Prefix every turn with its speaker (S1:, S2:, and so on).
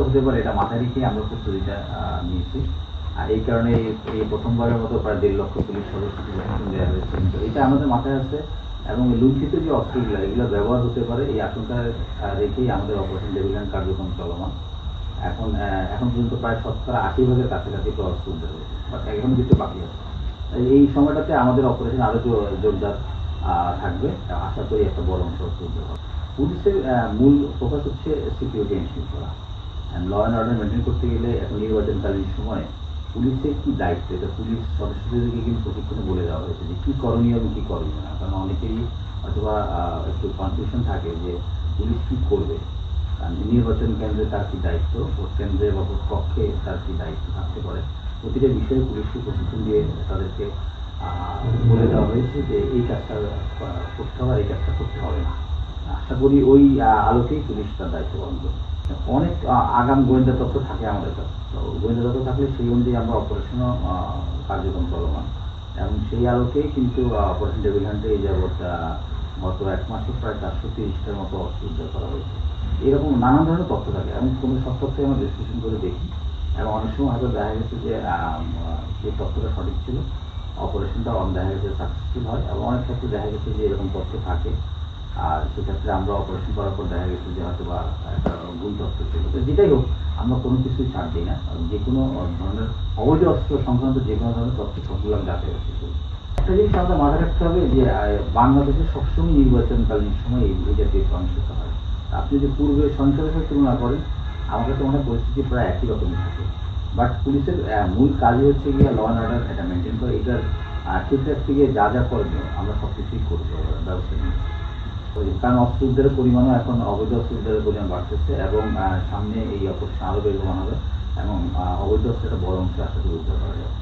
S1: হতে পারে এটা মাথায় রেখে আমরা প্রস্তুতিটা নিয়েছি। আর এই কারণে এই প্রথমবারের মতো প্রায় 1.5 লক্ষ পুলিশ সদস্যকে প্রশিক্ষণ দেওয়া হয়েছে। তো এটা আমাদের মাথায় আছে এবং লুণ্ঠিত যে অস্ত্রগুলো এগুলো ব্যবহার হতে পারে এই আশঙ্কা রেখেই আমাদের অপারেশন ডেভিল হ্যান্ড কার্যক্রম চলমান। এখন পর্যন্ত প্রায় 80% কাছাকাছি অস্ত্র উদ্ধার হয়েছে, বাট এখন কিছু বাকি আছে। এই সময়টাতে আমাদের অপারেশন আরও জোরদার থাকবে। আশা করি একটা বড় অংশ অস্ত্র উদ্ধার হবে। পুলিশের মূল ফোকাস হচ্ছে সিকিউরিটি এনশিওর করা। ল অ্যান্ড অর্ডার মেনটেন করতে গেলে এখন নির্বাচনকালীন সময়ে পুলিশের কি দায়িত্ব, এটা পুলিশ সদস্যদেরকে কিন্তু প্রশিক্ষণে বলে দেওয়া হয়েছে যে কী করণীয় এবং কী করণীয় না। কারণ অনেকেরই অথবা একটু কনফিউশন থাকে যে পুলিশ কী করবে, কারণ নির্বাচন কেন্দ্রে তার কী দায়িত্ব, ভোট কেন্দ্রে বা ভোট কক্ষে তার কী দায়িত্ব থাকতে পারে। প্রতিটা বিষয়ে পুলিশকে প্রশিক্ষণ দিয়ে তাদেরকে বলে দেওয়া হয়েছে যে এই কাজটা করতে হবে, এই কাজটা করতে হবে না। আশা করি ওই আলোকেই পুলিশ তার দায়িত্ব পালন করবে। অনেক আগাম গোয়েন্দা তথ্য থাকে আমাদের কাছে। তো গোয়েন্দা তথ্য থাকলে সেই অনুযায়ী আমরা অপারেশনও কার্যক্রম চলমান এবং সেই আলোকেই কিন্তু অপারেশন ডেভিল হ্যান্ডে এই যাবৎ গত 1 মাসে প্রায় 430টার মতো অস্ত্র উদ্ধার করা হয়েছে। এরকম নানান ধরনের তথ্য থাকে এবং কোনো সব তথ্যই আমরা বিশ্লেষণ করে দেখি এবং অনেক সময় হয়তো দেখা গেছে যে সেই তথ্যটা সঠিক ছিল, অপারেশনটা দেখা গেছে সাকসেসফুল হয় এবং অনেক ক্ষেত্রে দেখা গেছে যে এরকম তথ্য থাকে। আর সেক্ষেত্রে আমরা অপারেশন করার পর দেখা গেছে যে হয়তো বা একটা ভুল তথ্য ছিল। তো যেটাই হোক, আমরা কোনো কিছুই ছাড় দিই না। যে কোনো ধরনের অবৈধ অস্ত্র সংক্রান্ত যে কোনো ধরনের তথ্য সবগুলো আমি যাচাই বাছাই করি। একটা জিনিস আমাদের মাথায় রাখতে হবে যে বাংলাদেশে সবসময় নির্বাচনকালীন সময় এই জাতীয় সহিংসতা হয়। আপনি যদি পূর্বের সহিংসতার সাথে তুলনা করেন, আমার কাছে মনে হয় পরিস্থিতি প্রায় একই রকমই থাকে। বাট পুলিশের মূল কাজই হচ্ছে গিয়ে ল অ্যান্ড অর্ডার এটা মেনটেন করে। এটার ঠিকঠাক থেকে যা করণীয় আমরা সব কিছুই করবো, ব্যবস্থা নিই। কারণ অস্ত্র উদ্ধারের পরিমাণও এখন অবৈধ অস্ত্র উদ্ধারের পরিমাণ বাড়তেছে এবং সামনে এই অপারেশন আরও বেগবান হবে এবং অবৈধ অস্ত্র একটা বড় অংশ আশা করি উদ্ধার করা যাবে।